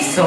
100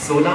16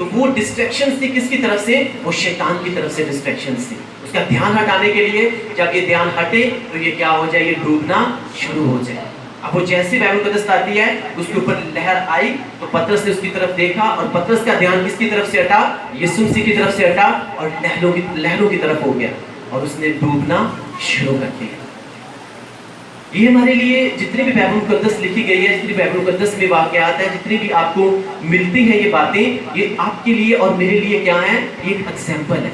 تو وہ ڈسٹریکشن تھی کس کی طرف سے؟ وہ شیطان کی طرف سے ڈسٹریکشن تھی. اس کا دھیان ہٹانے کے لیے جب یہ دھیان ہٹے تو یہ کیا ہو جائے؟ یہ ڈوبنا شروع ہو جائے. اب وہ جیسے بائبل مقدس آتی ہے اس کے اوپر لہر آئی تو پترس نے اس کی طرف دیکھا اور پترس کا دھیان کس کی طرف سے ہٹا؟ یسوع مسیح کی طرف سے ہٹا اور لہروں کی طرف ہو گیا اور اس نے ڈوبنا شروع کر دیا. یہ ہمارے لیے جتنی بھی بائبل مقدس لکھی گئی ہے، جتنی بائبل مقدس میں واقعات ہیں، جتنی بھی آپ کو ملتی ہیں یہ باتیں، یہ آپ کے لیے اور میرے لیے کیا ہے؟ یہ ایک ایگزامپل ہے.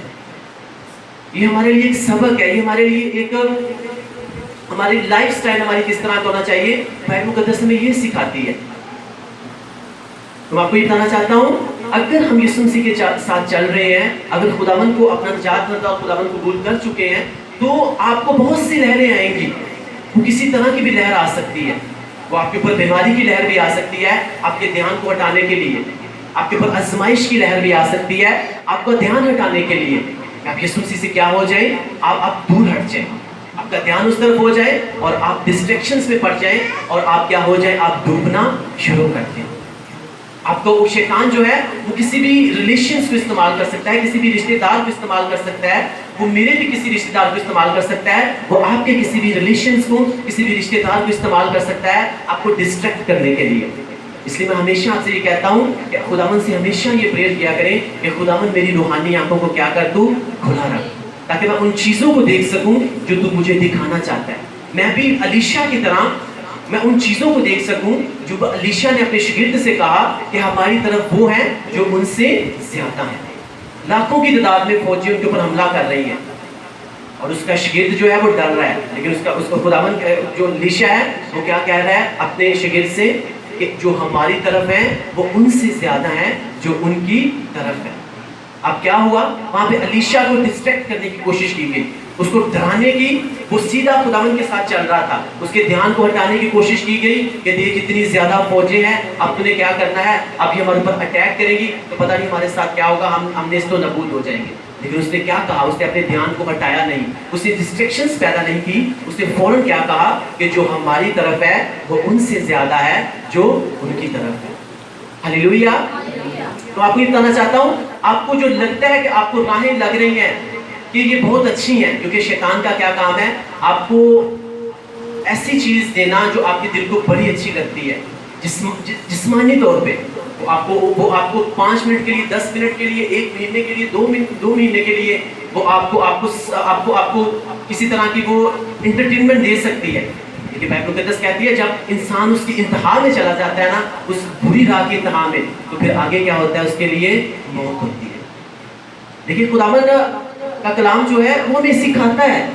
یہ ہمارے لیے ایک سبق ہے. یہ ہمارے لیے ایک ہماری لائف سٹائل ہماری کس طرح کا ہونا چاہیے بائبل مقدس میں یہ سکھاتی ہے. تو میں آپ کو یہ بتانا چاہتا ہوں، اگر ہم یسوع مسیح کے ساتھ چل رہے ہیں، اگر خداوند کو اپنا نجات دہندہ اور خداوند قبول کر چکے ہیں، تو آپ کو بہت سی لہریں آئیں گی. وہ کسی طرح کی بھی لہر آ سکتی ہے. وہ آپ کے اوپر بیماری کی لہر بھی آ سکتی ہے آپ کے دھیان کو ہٹانے کے لیے. آپ کے اوپر آزمائش کی لہر بھی آ سکتی ہے آپ کا دھیان ہٹانے کے لیے. آپ یسوع مسیح سے کیا ہو جائیں؟ آپ دور ہٹ جائیں، آپ کا دھیان اس طرف ہو جائے اور آپ ڈسٹریکشنز میں پڑ جائیں اور آپ کیا ہو جائیں؟ آپ ڈوبنا شروع کر دیں. آپ کو وہ شیطان جو ہے وہ کسی بھی ریلیشنز کو استعمال کر سکتا ہے، کسی بھی رشتہ دار کو استعمال کر سکتا ہے. وہ میرے بھی کسی رشتہ دار کو استعمال کر سکتا ہے، وہ آپ کے کسی بھی ریلیشنز کو، کسی بھی رشتہ دار کو استعمال کر سکتا ہے آپ کو ڈسٹریکٹ کرنے کے لیے. اس لیے میں ہمیشہ آپ سے یہ کہتا ہوں کہ خداوند سے ہمیشہ یہ پریئر کیا کریں کہ خداوند میری روحانی آنکھوں کو کیا کر تو کھلا رکھ، تاکہ میں ان چیزوں کو دیکھ سکوں جو تو مجھے دکھانا چاہتا ہے. میں بھی علیشہ کی طرح میں ان چیزوں کو دیکھ سکوں جو علیشہ نے اپنے شاگرد سے کہا کہ ہماری طرف وہ ہیں جو ان سے زیادہ ہیں. لاکھوں کی تعداد میں فوجی ان کے اوپر حملہ کر رہی ہیں اور اس کا شاگرد جو ہے وہ ڈر رہا ہے، لیکن اس کو خداوند جو علیشہ ہے وہ کیا کہہ رہا ہے اپنے شاگرد سے کہ جو ہماری طرف ہیں وہ ان سے زیادہ ہیں جو ان کی طرف ہیں. اب کیا ہوا؟ وہاں پہ علیشہ کو ڈسٹریکٹ کرنے کی کوشش کی گئی، اس کو ڈرانے کی. وہ سیدھا خداوند کے ساتھ چل رہا تھا، اس کے دھیان کو ہٹانے کی کوشش کی گئی کہ دیکھ اتنی زیادہ فوجیں ہیں، اب تمہیں کیا کرنا ہے؟ اب یہ ہمارے اوپر اٹیک کرے گی تو پتہ نہیں ہمارے ساتھ کیا ہوگا، ہم نیست و نابود ہو جائیں گے. لیکن اس نے کیا کہا؟ اس نے اپنے دھیان کو ہٹایا نہیں، اس نے ڈسٹریکشنز پیدا نہیں کی. اس نے فوراً کیا کہا کہ جو ہماری طرف ہے وہ ان سے زیادہ ہے جو ان کی طرف ہے. ہلیلویا. تو آپ کو یہ بتانا چاہتا ہوں، آپ کو جو لگتا ہے کہ آپ کو راہیں لگ رہی ہیں کہ یہ بہت اچھی ہیں، کیونکہ شیطان کا کیا کام ہے؟ آپ کو ایسی چیز دینا جو آپ کے دل کو بڑی اچھی لگتی ہے جسمانی طور پہ. وہ آپ کو 5 منٹ کے لیے، 10 منٹ کے لیے، 1 مہینے کے لیے، 2 مہینے کے لیے وہ آپ کو کسی طرح کی وہ انٹرٹینمنٹ دے سکتی ہے. لیکن بائبل مقدس کہتی ہے جب انسان اس کی انتہا میں چلا جاتا ہے نا، اس بری راہ کی انتہا میں، تو پھر آگے کیا ہوتا ہے؟ اس کے لیے موت ہوتی ہے. لیکن خداوند کا کلام جو ہے وہ ہمیں سکھاتا ہے.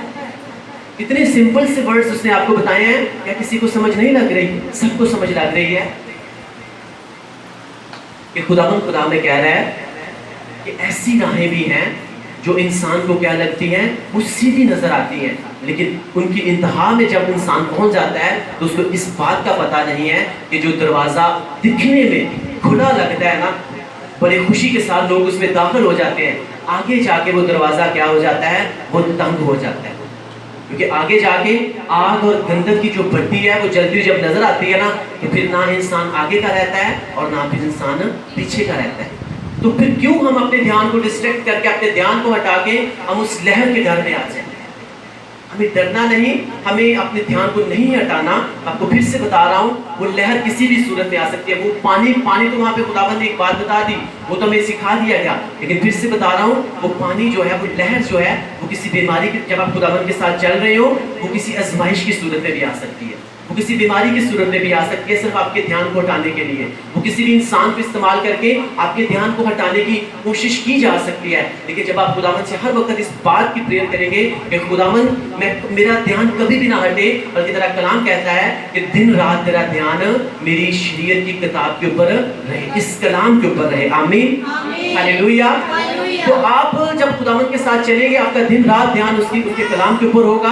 اتنے سمپل سے ورڈز اس نے آپ کو بتائے ہیں، کیا کسی کو سمجھ نہیں لگ رہی؟ سب کو سمجھ لگ رہی ہے کہ خدا میں کہہ رہا ہے کہ ایسی راہیں بھی ہیں جو انسان کو کیا لگتی ہیں؟ وہ سیدھی نظر آتی ہیں، لیکن ان کی انتہا میں جب انسان پہنچ جاتا ہے تو اس کو اس بات کا پتہ نہیں ہے کہ جو دروازہ دکھنے میں کھلا لگتا ہے نا، بڑے خوشی کے ساتھ لوگ اس میں داخل ہو جاتے ہیں، آگے جا کے وہ دروازہ کیا ہو جاتا ہے؟ وہ تنگ ہو جاتا ہے. کیونکہ آگے جا کے آگ اور گندک کی جو بھٹی ہے وہ جلتی ہوئی جب نظر آتی ہے نا، تو پھر نہ انسان آگے کا رہتا ہے اور نہ پھر انسان پیچھے کا رہتا ہے. تو پھر کیوں ہم اپنے دھیان کو ڈسٹریکٹ کر کے، اپنے دھیان کو ہٹا کے ہم اس لہر کے ڈر میں آ جائیں؟ ہمیں ڈرنا نہیں، ہمیں اپنے دھیان کو نہیں ہٹانا. آپ کو پھر سے بتا رہا ہوں، وہ لہر کسی بھی صورت میں آ سکتی ہے. وہ پانی تو وہاں پہ خداوند نے ایک بات بتا دی، وہ تو ہمیں سکھا دیا گیا، لیکن پھر سے بتا رہا ہوں وہ پانی جو ہے، وہ لہر جو ہے، وہ کسی بیماری کی، جب آپ خداوند کے ساتھ چل رہے ہو، وہ کسی آزمائش کی صورت میں بھی آ سکتی ہے، وہ کسی بیماری کی صورت میں بھی آ سکتی ہے، صرف آپ کے دھیان کو ہٹانے کے لیے. وہ کسی بھی انسان کو استعمال کر کے آپ کے دھیان کو ہٹانے کی کوشش کی جا سکتی ہے. لیکن جب آپ خداوند سے ہر وقت اس بات کی پریئر کریں گے کہ خداوند میرا دھیان کبھی بھی نہ ہٹے، بلکہ تیرا کلام کہتا ہے کہ دن رات تیرا دھیان میری شریعت کی کتاب کے اوپر رہے، اس کلام کے اوپر رہے. آمین، ہلیلویا. تو آپ جب خداوند کے ساتھ چلیں گے، آپ کا دن رات دھیان اس کے کلام کے اوپر ہوگا.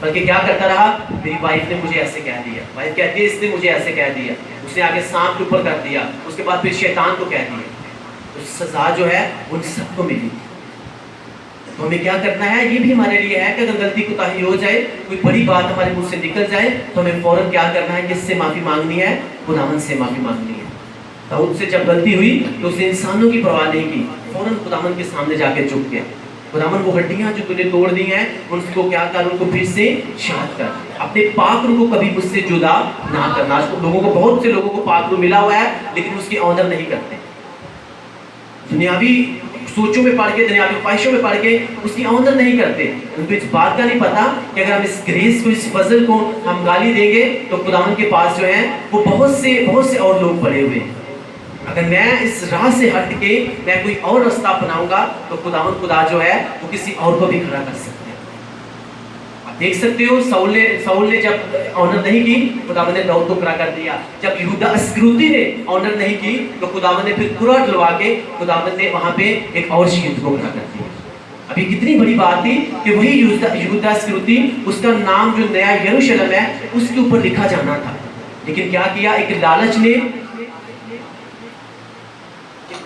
بلکہ کیا کرتا رہا, میری وائف نے مجھے ایسے کہہ دیا, وائف کہتی ہے اس نے مجھے ایسے کہہ دیا, اس نے آگے سانپ کے اوپر کر دیا, اس کے بعد پھر شیطان کو کہہ دیا. تو سزا جو ہے ان سب کو ملی. تو ہمیں کیا کرنا ہے, یہ بھی ہمارے لیے ہے کہ اگر غلطی کوتاہی ہو جائے, کوئی بڑی بات ہمارے منہ سے نکل جائے, تو ہمیں فوراً کیا کرنا ہے, کس سے معافی مانگنی ہے, خداوند سے معافی مانگنی ہے. داؤد سے جب غلطی ہوئی تو اس نے انسانوں کی پرواہ نہیں کی, فوراً خداوند کے سامنے جا کے جھک گیا. خداوند وہ ہڈیاں جو تُو نے توڑ دی ہیں ان کو کیا کر, ان کو پھر سے شاد کر, اپنے پاک روح کو کبھی مجھ سے جدا نہ کرنا. لوگوں کو, بہت سے لوگوں کو پاک روح ملا ہوا ہے لیکن اس کی آنر نہیں کرتے, دنیاوی سوچوں میں پڑھ کے, دنیاوی خواہشوں میں پڑھ کے اس کی آنر نہیں کرتے. ان کو اس بات کا نہیں پتا کہ اگر ہم اس گریس کو, اس فضل کو ہم گالی دیں گے تو خداوند کے پاس جو ہیں وہ بہت سے اور لوگ پڑے ہوئے ہیں. اگر میں اس راہ سے ہٹ کے میں کوئی اور راستہ اپناؤں گا تو خداوند خدا جو ہے وہ کسی اور کو بھی کھڑا کر سکتے ہیں. آپ دیکھ سکتے ہو ساؤل نے جب آنر نہیں کی, خداوند نے داؤد کو کھڑا کر دیا. جب یہودا اسکروتی نے آنر نہیں کی تو خداوند نے پھر کرا ڈلوا کے خداوند نے وہاں پہ ایک اور شخص کو کھڑا کر دیا. ابھی کتنی بڑی بات تھی کہ وہی یہودا اسکروتی, اس کا نام جو نیا یروشلم ہے اس کے اوپر لکھا جانا تھا, لیکن کیا کیا, ایک لالچ نے,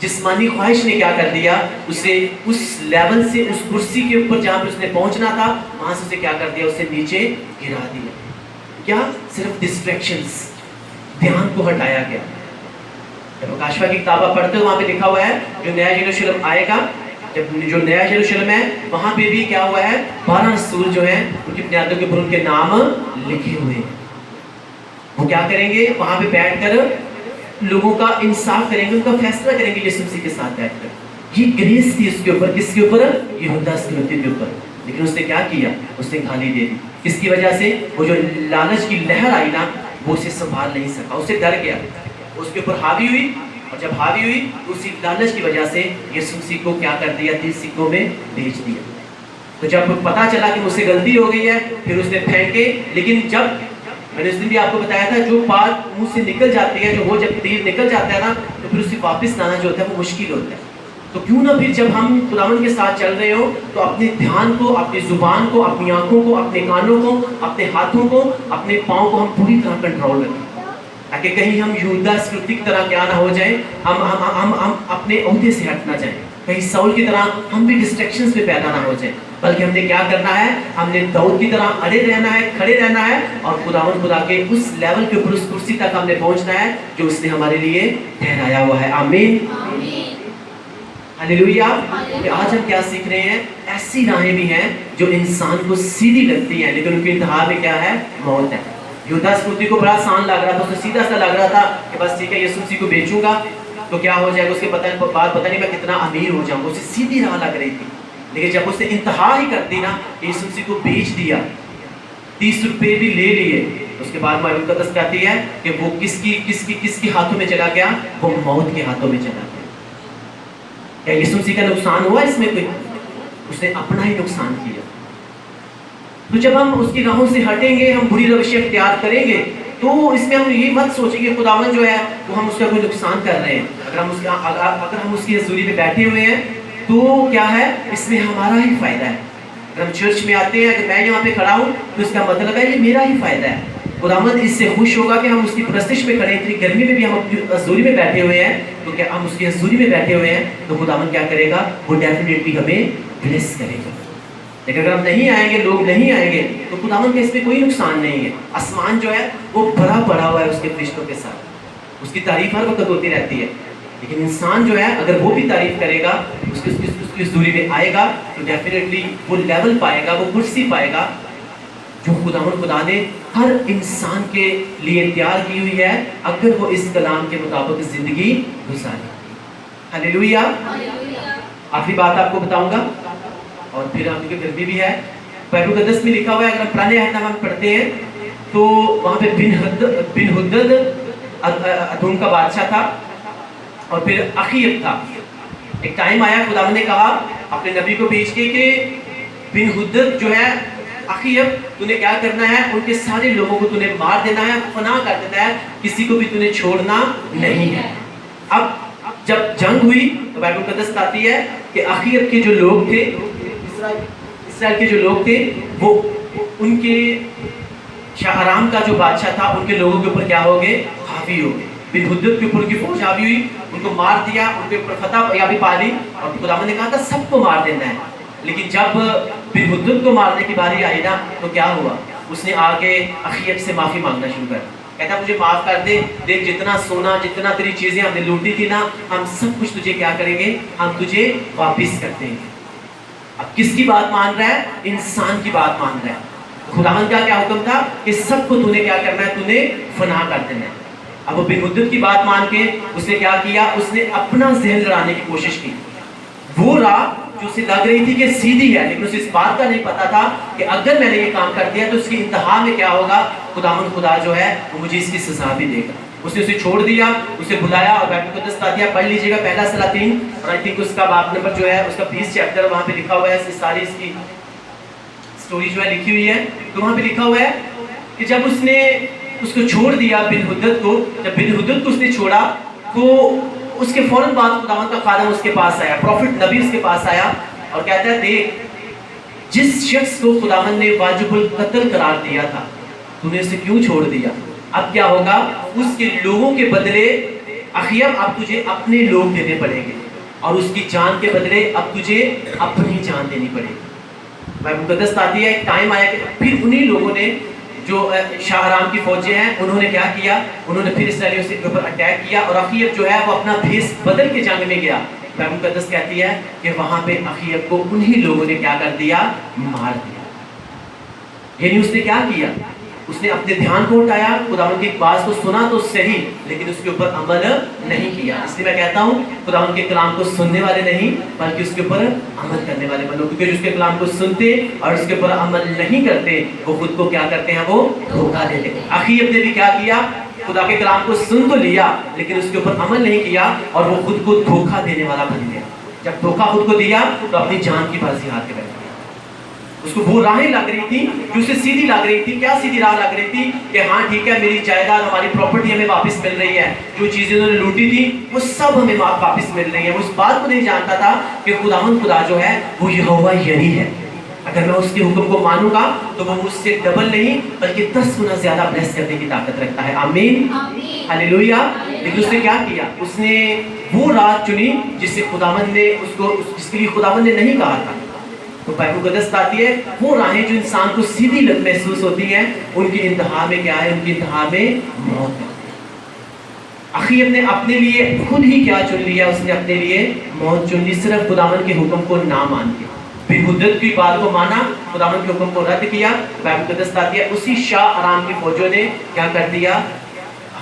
جسمانی خواہش نے کیا کر دیا, اسے اس لیول سے, اس کرسی کے اوپر جہاں پہ اس نے پہنچنا تھا وہاں سے اسے کیا کر دیا, اسے نیچے گرا دیا. کیا, صرف ڈسٹریکشنز, دھیان کو ہٹایا گیا. جب مکاشفہ کی کتاب پڑھتے ہو وہاں پہ لکھا ہوا ہے جو نیا یروشلم آئے گا, جب جو نیا یروشلم ہے وہاں پہ بھی کیا ہوا ہے, 12 رسول جو ہیں ان کی بنیادوں کے اوپر ان کے نام لکھے ہوئے ہیں. وہ کیا کریں گے, وہاں پہ بیٹھ کر لوگوں کا انصاف کریں گے, ان کا فیصلہ کریں گے یسوع مسیح کے ساتھ بیٹھ کر. یہ گریس تھی اس کے اوپر, کس کے اوپر, یہودا اسکریوتی کے اوپر. لیکن اس نے کیا کیا, اس نے گالی دے دی. کس کی وجہ سے, وہ جو لالچ کی لہر آئی نا وہ اسے سنبھال نہیں سکا, اسے ڈر گیا, اس کے اوپر حاوی ہوئی, اور جب حاوی ہوئی تو اسی لالچ کی وجہ سے یسوع مسیح کو کیا کر دیا, 30 سکوں میں بیچ دیا. تو جب پتا چلا کہ مجھ سے غلطی ہو گئی ہے پھر اس نے پھینکے. لیکن جب میں نے اس دن بھی آپ کو بتایا تھا, جو بات منہ سے نکل جاتی ہے, جو وہ جب تیر نکل جاتا ہے نا تو پھر اسے واپس لانا جو ہوتا ہے وہ مشکل ہوتا ہے. تو کیوں نہ پھر جب ہم خداوند کے ساتھ چل رہے ہو تو اپنے دھیان کو, اپنی زبان کو, اپنی آنکھوں کو, اپنے کانوں کو, اپنے ہاتھوں کو, اپنے پاؤں کو ہم پوری طرح کنٹرول رکھیں, تاکہ کہیں ہم یہودا اسکریوتی کی طرح کیا نہ ہو جائیں, ہم اپنے عہدے سے ہٹ نہ جائیں, کہیں ساؤل کی طرح ہم بھی ڈسٹریکشنز پہ پیدا نہ ہو جائیں. بلکہ ہم نے کیا کرنا ہے, ہم نے داؤد کی طرح اڑے رہنا ہے, کھڑے رہنا ہے, اور خداوند خدا کے اس لیول کے اوپر, اس کرسی تک ہم نے پہنچنا ہے جو اس نے ہمارے لیے ٹھہرایا ہوا ہے. آمین, ہلیلویا. کہ آج ہم کیا سیکھ رہے ہیں, ایسی راہیں بھی ہیں جو انسان کو سیدھی لگتی ہیں لیکن ان کی انتہا میں کیا ہے, موت ہے. یہودا اسکریوتی کو بڑا آسان لگ رہا تھا, اسے سیدھا سا لگ رہا تھا کہ بس ٹھیک ہے یسوع مسیح کو بیچوں گا تو کیا ہو جائے گا, اس کے بعد پتہ نہیں میں کتنا امیر ہو جاؤں گا. اسے سیدھی راہ لگ رہی تھی, لیکن جب اس نے انتہا ہی کر دی نا, یسوع مسیح کو بیچ دیا, 30 روپے بھی لے لیے, اس کے بعد بائبل مقدس کہتی ہے کہ وہ کس کی ہاتھوں میں چلا گیا, وہ موت کے ہاتھوں میں چلا گیا. کیا یسوع مسیح کا نقصان ہوا اس میں کوئی, اس نے اپنا ہی نقصان کیا. تو جب ہم اس کی راہوں سے ہٹیں گے, ہم بری روشیں اختیار کریں گے, تو اس میں ہم یہ مت سوچیں کہ خداوند جو ہے وہ ہم اس کا کوئی نقصان کر رہے ہیں. اگر ہم اس کی حضوری میں بیٹھے ہوئے ہیں تو کیا ہے, اس میں ہمارا ہی فائدہ ہے. اگر ہم چرچ میں آتے ہیں, اگر میں یہاں پہ کھڑا ہوں تو اس کا مطلب ہے یہ میرا ہی فائدہ ہے. خداوند اس سے خوش ہوگا کہ ہم اس کی پرستش میں کھڑے, اتنی گرمی میں بھی ہم اپنی حضوری میں بیٹھے ہوئے ہیں, تو کیا ہم اس کی حضوری میں بیٹھے ہوئے ہیں تو خداوند کیا کرے گا, وہ ڈیفینیٹلی ہمیں بلیس کرے گا. لیکن اگر ہم نہیں آئیں گے, لوگ نہیں آئیں گے, تو خداوند کا اس میں کوئی نقصان نہیں ہے. آسمان جو ہے وہ بھرا پڑا ہوا ہے اس کے فرشتوں کے ساتھ, اس کی تعریف ہر وقت ہوتی رہتی ہے. لیکن انسان جو ہے اگر وہ بھی تعریف کرے گا, اس کی حضوری میں آئے گا, تو ڈیفینیٹلی وہ لیول پائے گا, وہ کرسی پائے گا جو خداوند خدا نے ہر انسان کے لیے تیار کی ہوئی ہے اگر وہ اس کلام کے مطابق زندگی گزارے. ہلیلویا. آخری بات آپ کو بتاؤں گا اور پھر آپ کی گرمی بھی ہے. بائبل مقدس میں لکھا ہوا ہے, اگر پرانے عہد نامہ پڑھتے ہیں تو وہاں پہ بن حدد ادوم کا بادشاہ تھا, اور پھر اخیب تھا. ایک ٹائم آیا, خداوند نے کہا اپنے نبی کو بھیج کے کہ بن حدد جو ہے, اخیب, تو نے کیا کرنا ہے, ان کے سارے لوگوں کو تو نے مار دینا ہے, فنا کر دینا ہے, کسی کو بھی تو نے چھوڑنا نہیں ہے. اب جب جنگ ہوئی تو بائبل مقدس کہتی ہے کہ اخیب کے جو لوگ تھے, اسرائیل کے جو لوگ تھے, وہ ان کے شاہ آرام کا جو بادشاہ تھا ان کے لوگوں کے اوپر کیا ہو گئے؟ حاوی ہو گئے. بن حدد کے اوپر کی فوج حاوی ہوئی, ان کو مار دیا, ان کے اوپر فتح یابی پا لی, اور خداوند نے کہا تھا سب کو مار دینا ہے. لیکن جب بن حدد کو مارنے کی باری آئی نا تو کیا ہوا؟ اس نے آگے اخیب سے معافی مانگنا شروع کر دیا. کہتا مجھے معاف کر دے, دیکھ جتنا سونا جتنا تیری چیزیں ہم نے لوٹی تھی نا, ہم سب کچھ تجھے کیا کریں گے؟ ہم تجھے واپس کر دیں گے. اب کس کی بات مان رہا ہے؟ انسان کی بات مان رہا ہے. خداوند کا کیا حکم تھا کہ سب کو تو نے کیا کرنا ہے؟ تو نے فنا کر دینا ہے. اب وہ بن حدد کی بات مان کے اس نے کیا کیا؟ اس نے اپنا ذہن لڑانے کی کوشش کی. وہ راہ جو اسے لگ رہی تھی کہ سیدھی ہے, لیکن اسے اس بات کا نہیں پتا تھا کہ اگر میں نے یہ کام کر دیا تو اس کی انتہا میں کیا ہوگا؟ خداوند خدا جو ہے وہ مجھے اس کی سزا بھی دے گا. اس نے اسے چھوڑ دیا, اسے بلایا اور بائبل مقدس کا دیا. پڑھ لیجیے گا پہلا سلاطین, اور آئی تھنک اس کا باب نمبر جو ہے اس کا 20 چیپٹر وہاں پہ لکھا ہوا ہے. ساری اس کی سٹوری جو ہے لکھی ہوئی ہے. تو وہاں پہ لکھا ہوا ہے کہ جب اس نے اس کو چھوڑ دیا بن حدد کو, جب بن حدد کو اس نے چھوڑا تو اس کے فوراً بعد خداوند کا خادم اس کے پاس آیا, پروفٹ نبی اس کے پاس آیا اور کہتا ہے دیکھ جس شخص کو خداوند نے واجب القتل قرار دیا تھا تو نے اسے کیوں چھوڑ دیا؟ اب کیا ہوگا؟ اس کے لوگوں کے بدلے اخیب اب تجھے اپنے لوگ دینے پڑیں گے, اور اس کی جان کے بدلے اب تجھے اپنی جان دینی پڑے گی. بائبل مقدس آتی ہے ایک ٹائم آیا کہ پھر انہی لوگوں نے جو شاہ آرام کی فوجیں ہیں انہوں نے کیا کیا؟ انہوں نے پھر اسرائیلیوں کے اوپر اٹیک کیا, اور اخیب جو ہے وہ اپنا بھیس بدل کے جنگ میں گیا. بائبل مقدس کہتی ہے کہ وہاں پہ اخیب کو انہی لوگوں نے کیا کر دیا؟ مار دیا. یعنی اس نے کیا کیا؟ اس نے اپنے دھیان کو اٹھایا, خداوند کی بات کو سنا تو صحیح, لیکن اس کے اوپر عمل نہیں کیا. اس لیے میں کہتا ہوں خداوند کے کلام کو سننے والے نہیں بلکہ اس کے اوپر عمل کرنے والے بنو, کیونکہ جو اس کے کلام کو سنتے اور اس کے اوپر عمل نہیں کرتے وہ خود کو کیا کرتے ہیں؟ وہ دھوکہ دیتے ہیں. اخیب نے بھی کیا کیا؟ خدا کے کلام کو سن تو لیا لیکن اس کے اوپر عمل نہیں کیا, اور وہ خود کو دھوکہ دینے والا بن گیا. جب دھوکہ خود کو دیا تو اپنی جان کی بازی ہاتھ کے بیٹھ گیا. اس کو وہ راہیں لگ رہی تھی جو اسے سیدھی لگ رہی تھی. کیا سیدھی راہ لگ رہی تھی؟ کہ ہاں ٹھیک ہے میری جائیداد ہماری پراپرٹی ہمیں واپس مل رہی ہے, جو چیزیں انہوں نے لوٹی تھی وہ سب ہمیں واپس مل رہی ہیں. وہ اس بات کو نہیں جانتا تھا کہ خداوند خدا جو ہے وہ یہوہ یری ہے. اگر میں اس کے حکم کو مانوں گا تو وہ مجھ سے ڈبل نہیں بلکہ 10 گنا زیادہ بلیس کرنے کی طاقت رکھتا ہے. آمین, ہاللیلویا. لیکن اس نے کیا کیا؟ اس نے وہ راہ چنی جس سے خداوند نے اس کو, جس کے لیے خداوند نے نہیں کہا تھا. تو بائبل مقدس آتی ہے وہ راہیں جو انسان کو سیدھی محسوس ہوتی ہیں ان کی انتہا میں کیا ہے؟ ان کی انتہا میں موت ہے. اخیب نے اپنے لیے خود ہی کیا چن لیا؟ اس نے اپنے لیے موت چن لی, صرف خداوند کے حکم کو نہ مان کے. بن حدد کی بات کو مانا, خداوند کے حکم کو رد کیا. بائبل مقدس آتی ہے اسی شاہ آرام کی فوجوں نے کیا کر دیا؟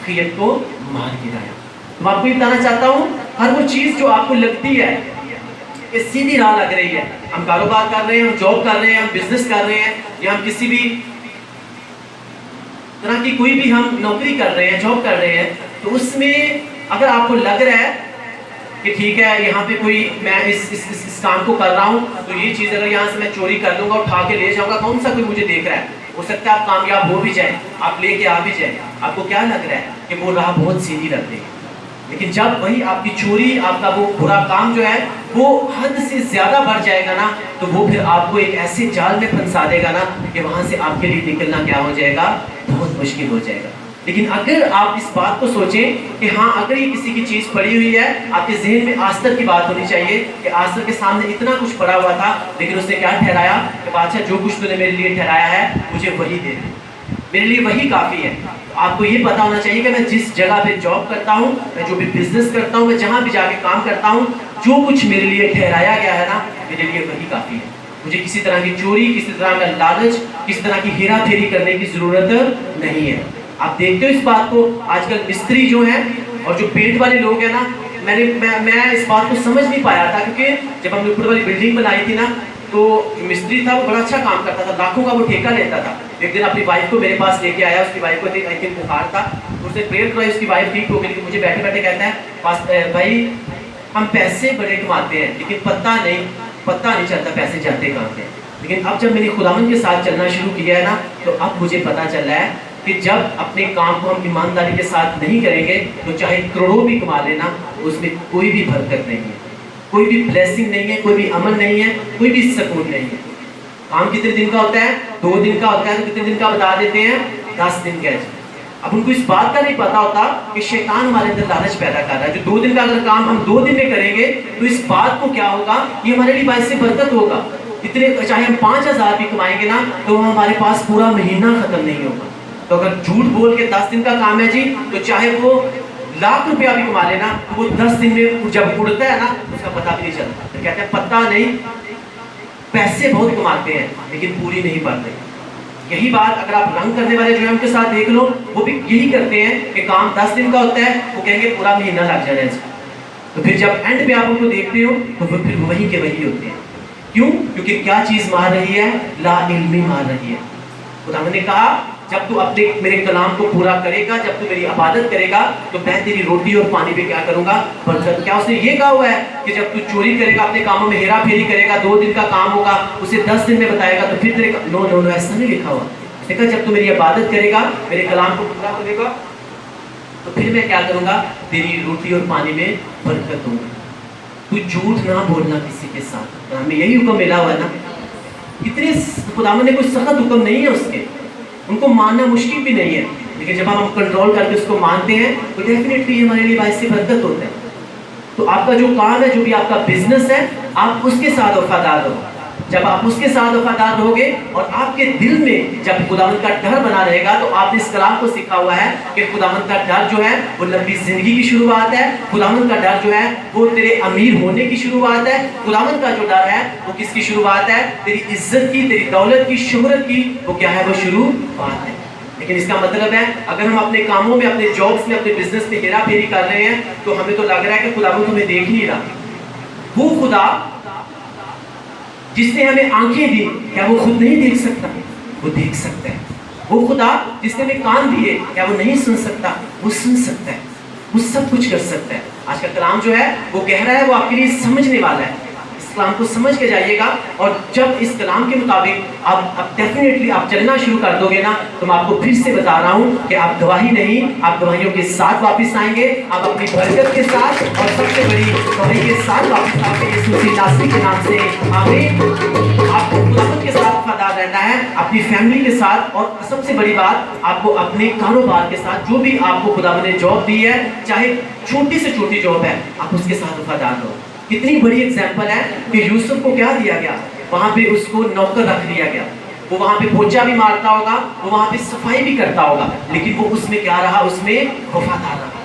اخیب کو مار گرایا. میں آپ کو یہ بتانا چاہتا ہوں ہر وہ چیز جو آپ کو لگتی ہے کہ سیدھی راہ لگ رہی ہے, ہم کاروبار کر رہے ہیں, ہم جاب کر رہے ہیں, ہم بزنس کر رہے ہیں, یا ہم کسی بھی طرح کی کوئی بھی ہم نوکری کر رہے ہیں, جاب کر رہے ہیں, تو اس میں اگر آپ کو لگ رہا ہے کہ ٹھیک ہے یہاں پہ کوئی میں اس کام کو کر رہا ہوں تو یہ چیز اگر یہاں سے میں چوری کر لوں گا, اٹھا کے لے جاؤں گا, کون سا کوئی مجھے دیکھ رہا ہے, ہو سکتا ہے آپ کامیاب ہو بھی جائیں, آپ لے کے آ بھی جائیں. آپ کو کیا لگ رہا ہے کہ وہ راہ بہت سیدھی لگ رہی ہے, لیکن جب وہی آپ کی چوری, آپ کا وہ برا کام جو ہے وہ حد سے زیادہ بڑھ جائے گا نا, تو وہ پھر آپ کو ایک ایسے جال میں پھنسا دے گا نا کہ وہاں سے آپ کے لیے نکلنا کیا ہو جائے گا؟ بہت مشکل ہو جائے گا. لیکن اگر آپ اس بات کو سوچیں کہ ہاں اگر یہ کسی کی چیز پڑی ہوئی ہے, آپ کے ذہن میں آستر کی بات ہونی چاہیے کہ آستر کے سامنے اتنا کچھ پڑا ہوا تھا, لیکن اس نے کیا ٹھہرایا کہ بادشاہ جو کچھ تو نے میرے لیے ٹھہرایا ہے مجھے وہی دے دے, میرے لیے وہی کافی ہے. آپ کو یہ پتا ہونا چاہیے کہ میں جس جگہ پہ جاب کرتا ہوں, میں جو بھی بزنس کرتا ہوں, میں جہاں بھی جا کے کام کرتا ہوں, جو کچھ میرے لیے ٹھہرایا گیا ہے نا میرے لیے وہی کافی ہے. مجھے کسی طرح کی چوری, کسی طرح کا لالچ, کسی طرح کی ہیرا پھیری کرنے کی ضرورت نہیں ہے. آپ دیکھتے ہو اس بات کو, آج کل مستری جو ہیں اور جو پینٹ والے لوگ ہیں نا, میں اس بات کو سمجھ نہیں پایا تھا, کیونکہ جب ہم نے اوپر والی بلڈنگ بنائی تھی نا تو جو مستری تھا وہ بڑا اچھا کام کرتا تھا, لاکھوں کا وہ ٹھیکہ لیتا تھا. ایک دن اپنی وائف کو میرے پاس لے کے آیا, اس کی وائف کو آئی تھنک بخار تھا, اس نے پریئر کرائی, اس کی وائف ٹھیک ہو گئی. لیکن مجھے بیٹھے بیٹھے کہتا ہے بھائی ہم پیسے بڑے کماتے ہیں لیکن پتہ نہیں چلتا پیسے جاتے کہاں پہ. لیکن اب جب میں نے خداوند کے ساتھ چلنا شروع کیا ہے نا تو اب مجھے پتہ چل رہا ہے کہ جب اپنے کام کو ہم ایمانداری کے ساتھ نہیں کریں گے تو چاہے کروڑوں بھی کما لینا اس میں کوئی بھی برکت نہیں ہے, کوئی بھی بلیسنگ نہیں ہے, کوئی بھی عمل نہیں ہے, کوئی بھی سکون نہیں ہے. کام کتنے دن کا ہوتا ہے؟ 2 دن کا ہوتا ہے. تو کتنے دن کا بتا دیتے ہیں؟ 10 دن کا ہے. اب ان کو اس بات کا نہیں پتا ہوتا کہ شیطان ہمارے اندر لالچ پیدا کر رہا ہے. جو 2 دن کا اگر کام ہم 2 دن میں کریں گے تو اس بات کو کیا ہوگا؟ یہ ہمارے لیے باعث برکت ہوگا. اتنے چاہے ہم 5000 بھی کمائیں گے نا تو ہمارے پاس پورا مہینہ ختم نہیں ہوگا. تو اگر جھوٹ بول کے 10 دن کا کام ہے جی, تو چاہے وہ لاکھ روپیہ بھی کما لینا, وہ 10 دن میں جب اڑتا ہے نا اس کا پتہ بھی نہیں چلتا. تو کہتے ہیں پتہ نہیں, پیسے بہت کماتے ہیں لیکن پوری نہیں پڑتے. یہی بات اگر آپ رنگ کرنے والے جو ہیں ان کے ساتھ دیکھ لو, وہ بھی یہی کرتے ہیں کہ کام 10 دن کا ہوتا ہے, وہ کہیں گے پورا مہینہ لگ جانا ہے اس کو. تو پھر جب اینڈ پہ آپ ان کو دیکھتے ہو تو وہ پھر وہی کے وہی ہوتے ہیں. کیوں؟ کیونکہ کیا چیز مار رہی ہے؟ لا علمی مار رہی ہے. خدا نے کہا جب تو اپنے میرے کلام کو پورا کرے گا, جب تو میری عبادت کرے گا, تو میں تیری روٹی اور پانی پہ کیا کروں گا؟ برکت. کیا اس نے یہ کہا ہوا ہے کہ جب تو چوری کرے گا, اپنے کاموں میں ہیرا پھیری کرے گا, 2 دن کا کام ہوگا, اسے 10 دن میں بتائے گا تو پھر تیرے نو نو نو ایسا نہیں لکھا ہوا. دیکھا جب تو میری عبادت کرے گا, میرے کلام کو پورا کرے گا, تو پھر میں کیا کروں گا؟ تیری روٹی اور پانی میں برکت دوں گا. تو جھوٹ نہ بولنا کسی کے ساتھ. ہمیں یہی حکم ملا ہوا ہے نا. اتنے خداوند نے کوئی سخت حکم نہیں ہے اس کے, ان کو ماننا مشکل بھی نہیں ہے, لیکن جب ہم کنٹرول کر کے اس کو مانتے ہیں تو ڈیفینیٹلی ہمارے لیے باعث برکت ہوتا ہے. تو آپ کا جو کام ہے, جو بھی آپ کا بزنس ہے, آپ اس کے ساتھ وفادار رہو. جب آپ اس کے ساتھ وفادار رہو گے اور آپ کے دل میں جب خداوند کا ڈر بنا رہے گا, تو آپ نے اس کلام کو سیکھا ہوا ہے کہ خداوند کا ڈر جو ہے وہ لمبی زندگی کی شروعات ہے. خداوند کا ڈر جو ہے وہ تیرے امیر ہونے کی شروعات ہے. خداوند کا جو ڈر ہے وہ کس کی شروعات ہے؟ تیری عزت کی, تیری دولت کی, شہرت کی. وہ کیا ہے؟ وہ شروعات ہے. لیکن اس کا مطلب ہے اگر ہم اپنے کاموں میں, اپنے جابس میں, اپنے بزنس میں ہیرا پھیری کر رہے ہیں تو ہمیں تو لگ رہا ہے کہ خداوند ہمیں دیکھ نہیں رہا. وہ خدا جس نے ہمیں آنکھیں دی, کیا وہ خود نہیں دیکھ سکتا؟ وہ دیکھ سکتا ہے. وہ خدا جس نے ہمیں کان دیے, کیا وہ نہیں سن سکتا؟ وہ سن سکتا ہے. وہ سب کچھ کر سکتا ہے. آج کا کلام جو ہے وہ گہرا ہے, وہ آپ کے لیے سمجھنے والا ہے. اس کلام کو سمجھ کے جائیے گا, اور جب اس کلام کے مطابق آپ ڈیفینیٹلی آپ چلنا شروع کر دو گے نا, تو میں آپ کو پھر سے بتا رہا ہوں کہ آپ گواہی نہیں, آپ گواہیوں کے ساتھ واپس آئیں گے. آپ اپنی برکت کے ساتھ اور سب سے بڑی گواہی کے ساتھ واپس آئیں گے یسوع ناصری کے نام سے. آمین. آپ کو خداوند کے ساتھ وفادار رہنا ہے, اپنی فیملی کے ساتھ, اور سب سے بڑی بات آپ کو اپنے کاروبار کے ساتھ, جو بھی آپ کو خداوند نے جاب دی ہے, چاہے چھوٹی سے چھوٹی جاب ہے, آپ اس کے ساتھ وفادار رہو. کتنی بڑی ایگزامپل ہے کہ یوسف کو کیا دیا گیا؟ وہاں پہ اس کو نوکر رکھ دیا گیا. وہ وہاں پہ پوچھا بھی مارتا ہوگا, وہ وہاں پہ صفائی بھی کرتا ہوگا, لیکن وہ اس میں کیا رہا؟ اس میں وفادار رہا.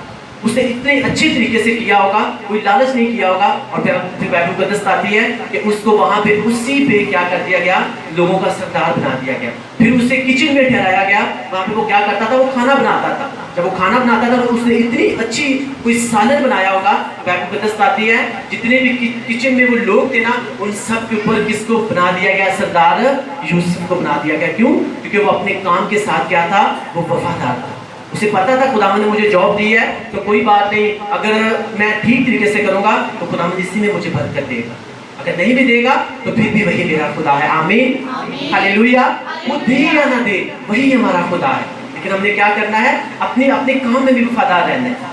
اس نے اتنے اچھے طریقے سے کیا ہوگا, کوئی لالچ نہیں کیا ہوگا. اور پھر بائبل مقدس آتی ہے کہ اس کو وہاں پہ اسی پہ کیا کر دیا گیا؟ لوگوں کا سردار بنا دیا گیا. پھر اسے کچن میں ٹھہرایا گیا. وہاں پہ وہ کیا کرتا تھا؟ وہ کھانا بناتا تھا. جب وہ کھانا بناتا تھا تو اس نے اتنی اچھی کوئی سالن بنایا ہوگا. بائبل مقدس آتی ہے جتنے بھی کچن میں وہ لوگ تھے نا, ان سب کے اوپر کس کو بنا دیا گیا؟ سردار یوسف کو بنا دیا گیا. کیوں؟ کیونکہ وہ اپنے کام کے ساتھ کیا تھا؟ وہ وفادار تھا. اسے پتا تھا خداوند نے مجھے جاب دی ہے تو کوئی بات نہیں, اگر میں ٹھیک طریقے سے کروں گا تو خداوند اسی میں مجھے برکت دے گا. اگر نہیں بھی دے گا تو پھر بھی وہی میرا خدا ہے. آمین, ہلیلویا. وہ دے یا نہ دے, وہی ہمارا خدا ہے. لیکن ہم نے کیا کرنا ہے؟ اپنے کام میں بھی وفادار رہنا ہے.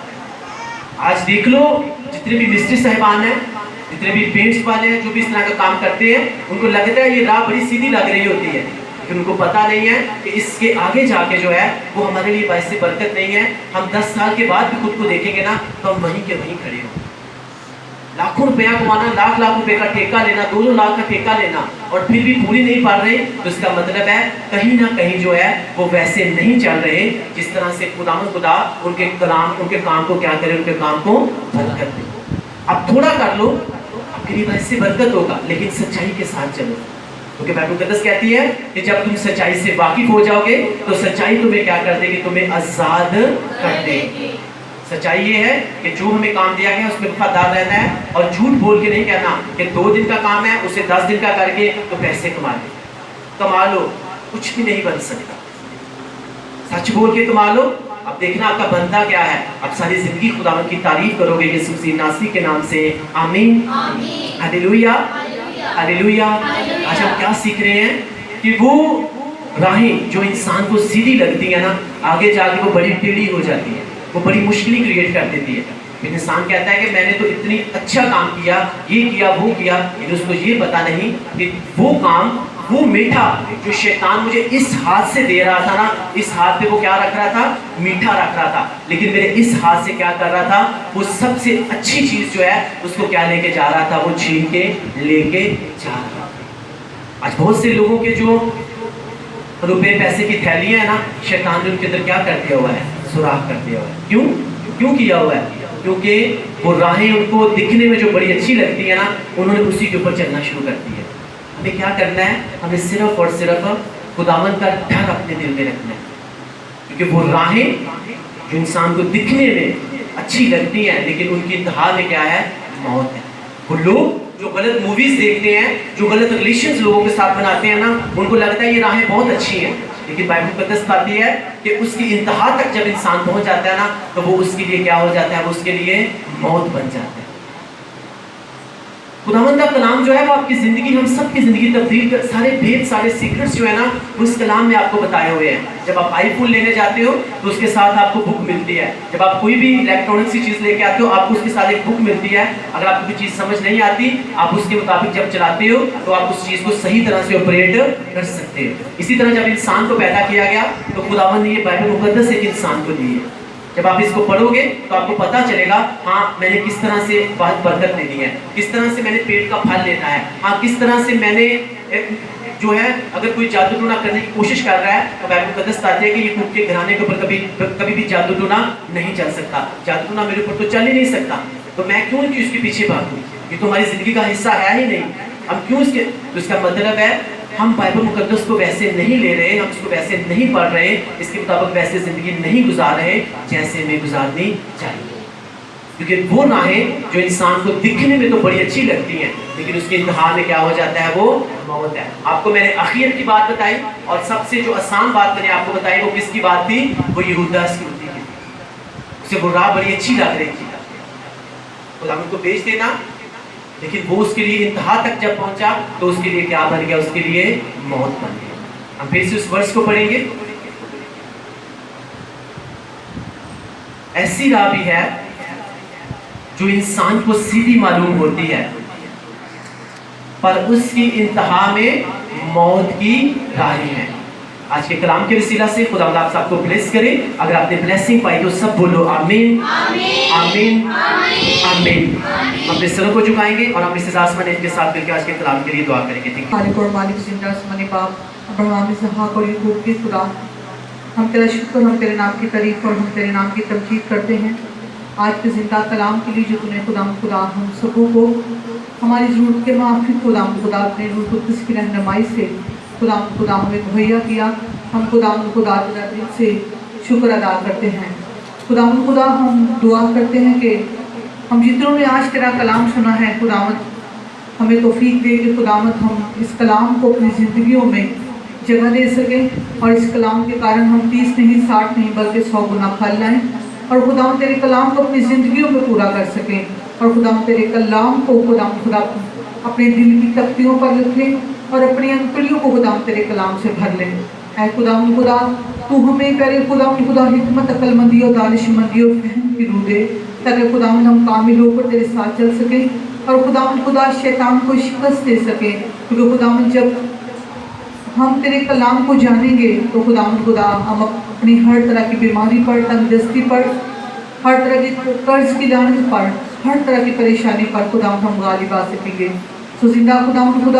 آج دیکھ لو جتنے بھی مستری صاحبان ہیں, جتنے بھی پینٹس والے ہیں, جو بھی اس طرح کا کام کرتے ہیں, ان کو لگتا ہے یہ راہ بڑی سیدھی لگ رہی ہوتی ہے, لیکن ان کو پتہ نہیں ہے کہ اس کے آگے جا کے جو ہے وہ ہمارے لیے باعث برکت نہیں ہے. ہم 10 سال کے بعد بھی خود کو دیکھیں گے نا تو ہم وہیں کے وہیں کھڑے ہوں. لاکھوں روپیہ کمانا, لاکھ روپے کا ٹھیکہ لینا, 2 لاکھ کا ٹھیکہ لینا, اور پھر بھی پوری نہیں پڑ رہی, تو اس کا مطلب ہے کہیں نہ کہیں جو ہے وہ ویسے نہیں چل رہے جس طرح سے خدا ان کے کلام, ان کے کام کو کیا کرے؟ ان کے کام کو برکت دے. اب تھوڑا کر لو, آپ کے لیے باعث برکت ہوگا, لیکن سچائی کے ساتھ چلو. کیونکہ بائبل مقدس کہتی ہے کہ جب تم سچائی سے واقف ہو جاؤ گے تو سچائی تمہیں کیا کر دے گی؟ تمہیں آزاد کر دے گی. سچائی یہ ہے کہ جو ہمیں کام دیا گیا اس میں وفادار رہنا ہے, اور جھوٹ بول کے نہیں کہنا کہ 2 دن کا کام ہے اسے 10 دن کا کر کے تو پیسے کما لو. کچھ بھی نہیں بن سکتا. سچ بول کے کما لو. اب دیکھنا آپ کا بنتا کیا ہے. اب ساری زندگی خداوند کی تعریف کرو گے یسوع ناصری کے نام سے. آمین, ہلیلویا, ہلیلویا. آج ہم کیا سیکھ رہے ہیں کہ وہ راہیں جو انسان کو سیدھی لگتی ہیں نا, آگے جا کے وہ بڑی ٹیڑھی ہو جاتی ہے, وہ بڑی مشکلیں کریٹ کر دیتی ہے. انسان کہتا ہے کہ میں نے تو اتنی اچھا کام کیا, یہ کیا, وہ کیا, لیکن اس کو یہ پتا نہیں کہ وہ کام وہ میٹھا جو شیطان مجھے اس ہاتھ سے دے رہا تھا نا، اس ہاتھ پہ وہ کیا رکھ رہا تھا؟ میٹھا رکھ رہا تھا، لیکن میرے اس ہاتھ سے کیا کر رہا تھا؟ وہ سب سے اچھی چیز جو ہے اس کو کیا لے کے جا رہا تھا؟ وہ چھین کے لے کے جا رہا تھا۔ آج بہت سے لوگوں کے جو روپے پیسے کی تھیلیاں ہیں نا، شیطان نے ان کے اندر کیا کر دیا ہوا ہے؟ سوراخ کر دیا ہوا ہے۔ کیوں کیا ہوا ہے؟ کیونکہ وہ راہیں ان کو دکھنے میں جو بڑی اچھی لگتی ہے نا، انہوں نے اسی کے اوپر چلنا شروع کر دیا ہے۔ ہمیں کیا کرنا ہے؟ ہمیں صرف اور صرف خداوند کا ڈر اپنے دل میں رکھنا ہے، کیونکہ وہ راہیں جو انسان کو دکھنے میں اچھی لگتی ہیں لیکن ان کی انتہا میں کیا ہے؟ موت ہے۔ وہ لوگ جو غلط موویز دیکھتے ہیں، جو غلط ریلیشنز لوگوں کے ساتھ بناتے ہیں نا، ان کو لگتا ہے یہ راہیں بہت اچھی ہیں، لیکن بائبل مقدس بتاتی ہے کہ اس کی انتہا تک جب انسان پہنچ جاتا ہے نا، تو وہ اس کے لیے کیا ہو جاتا ہے؟ وہ اس کے لیے موت بن جاتا ہے۔ خداوند کا کلام جو ہے وہ آپ کی زندگی، ہم سب کی زندگی تبدیل کر، سارے بھید، سارے سیکرٹس جو ہے نا، وہ اس کلام میں آپ کو بتائے ہوئے ہیں۔ جب آپ آئی فون لینے جاتے ہو تو اس کے ساتھ آپ کو بک ملتی ہے، جب آپ کوئی بھی الیکٹرانک سی چیز لے کے آتے ہو آپ کو اس کے ساتھ ایک بک ملتی ہے۔ اگر آپ کو کوئی چیز سمجھ نہیں آتی، آپ اس کے مطابق جب چلاتے ہو تو آپ اس چیز کو صحیح طرح سے آپریٹ کر سکتے ہو۔ اسی طرح جب انسان کو پیدا کیا گیا تو خداوند نے یہ بائبل مقدس ایک انسان کو دی ہے۔ جب آپ اس کو پڑھو گے تو آپ کو پتہ چلے گا، ہاں میں نے کس طرح سے بہت برکت لینی ہے، کس طرح سے میں نے پیٹ کا پھل لینا ہے، ہاں کس طرح سے میں نے جو ہے، اگر کوئی جادو ٹونا کرنے کی کوشش کر رہا ہے تو بائبل مقدس بتاتی ہے کہ یہ کوک کے گھرانے کے اوپر کبھی بھی جادو ٹونا نہیں چل سکتا۔ جادو ٹونا میرے اوپر تو چل ہی نہیں سکتا، تو میں کیوں اس کے پیچھے بھاگوں؟ یہ تو ہماری زندگی کا حصہ ہے ہی نہیں، ہم کیوں اس کے؟ تو اس کا مطلب ہے ہم بائبل مقدس کو ویسے نہیں لے رہے، ہم اس کو ویسے نہیں پڑھ رہے، اس کے مطابق ویسے زندگی نہیں گزار رہے جیسے میں گزارنی چاہیے۔ کیونکہ وہ راہیں جو انسان کو دکھنے میں تو بڑی اچھی لگتی ہیں لیکن اس کی انتہا میں کیا ہو جاتا ہے؟ وہ موت ہے۔ آپ کو میں نے اخیر کی بات بتائی، اور سب سے جو آسان بات میں نے آپ کو بتائی وہ کس کی بات تھی؟ وہ یہودا اسکریوطی کی تھی۔ اسے وہ راہ بڑی اچھی لگ رہی تھی، خدا ان کو بیچ دینا، لیکن وہ اس کے لیے انتہا تک جب پہنچا تو اس کے لیے کیا بن گیا؟ اس کے لیے موت بن گیا۔ ہم پھر سے اس ورس کو پڑھیں گے۔ ایسی راہ بھی ہے جو انسان کو سیدھی معلوم ہوتی ہے پر اس کی انتہا میں موت کی راہیں ہیں۔ آج کے کلام کے وسیلہ سے خدا آپ سب کو بلیس کرے۔ اگر آپ نے بلیسنگ پائی تو سب بولو آمین آمین آمین۔ اپنے سروں کو جھکائیں گے اور ہم اس اجازت میں ان کے ساتھ مل کے آج کے کلام کے لیے دعا کریں گے۔ مالک اور مالک زندہ آسمانی باپ، ابراہیم، اسحاق اور یعقوب کی خدا، ہم تیرا شکر، ہم تیرے نام کی تعریف اور ہم تیرے نام کی تمجید کرتے ہیں آج کے زندہ کلام کے لیے جو تم نے خدا ہم سبوں کو ہماری ضرورت کے موافق خدا اپنے روح القدس کی رہنمائی سے خدا ہمیں مہیا کیا۔ ہم خدا دل سے شکر ادا کرتے ہیں۔ خدا ہم دعا کرتے ہیں کہ ہم جتنوں نے آج تیرا کلام سنا ہے، خداوند ہمیں توفیق دے کہ خداوند ہم اس کلام کو اپنی زندگیوں میں جگہ دے سکیں اور اس کلام کے کارن ہم 30 نہیں 60 نہیں بلکہ 100 گنا پھل لائیں، اور خداوند تیرے کلام کو اپنی زندگیوں میں پورا کر سکیں، اور خداوند تیرے کلام کو خدا اپنے دل کی تختیوں پر لکھیں اور اپنی انگلیوں کو خداوند تیرے کلام سے بھر لیں۔ اے خداوند تو ہمیں کرے خداوند حکمت، عقل مندی اور دانش مندی اور فہم کی روح دے، تاکہ خداوند ہم کامل ہو کر تیرے ساتھ چل سکیں اور خداوند شیطان کو شکست دے سکیں، کیونکہ خداوند جب ہم تیرے کلام کو جانیں گے تو خداوند ہم اپنی ہر طرح کی بیماری پر، تنگ دستی پر، ہر طرح کی قرض کی لعنت پر، ہر طرح کی پریشانی پر خداوند ہم غالب آ سکیں گے۔ سو زندہ خداوند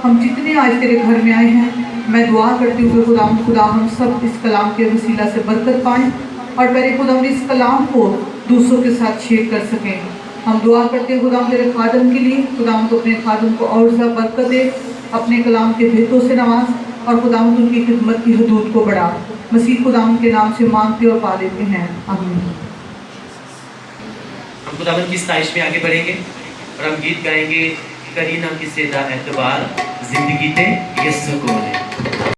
ہم جتنے آج تیرے گھر میں آئے ہیں، میں دعا کرتی ہوں کہ خداوند ہم سب اس کلام کے وسیلہ سے برکت پائیں اور پہلے خداوند اس کلام کو دوسروں کے ساتھ شیئر کر سکیں۔ ہم دعا کرتے ہیں خداوند تیرے خادم کے لیے، خداوند اپنے خادم کو اور زیادہ برکت دے، اپنے کلام کے بھیتوں سے نواز اور خداوند ان کی خدمت کی حدود کو بڑھا۔ مسیح خداوند کے نام سے مانگتے اور پا لیتے ہیں، آمین۔ ہم خداوند کی ستائش میں آگے بڑھیں گے اور ہم گیت گائیں گے، کرینہ کی سیدہ اعتبار زندگی تے یسوع کو ہے۔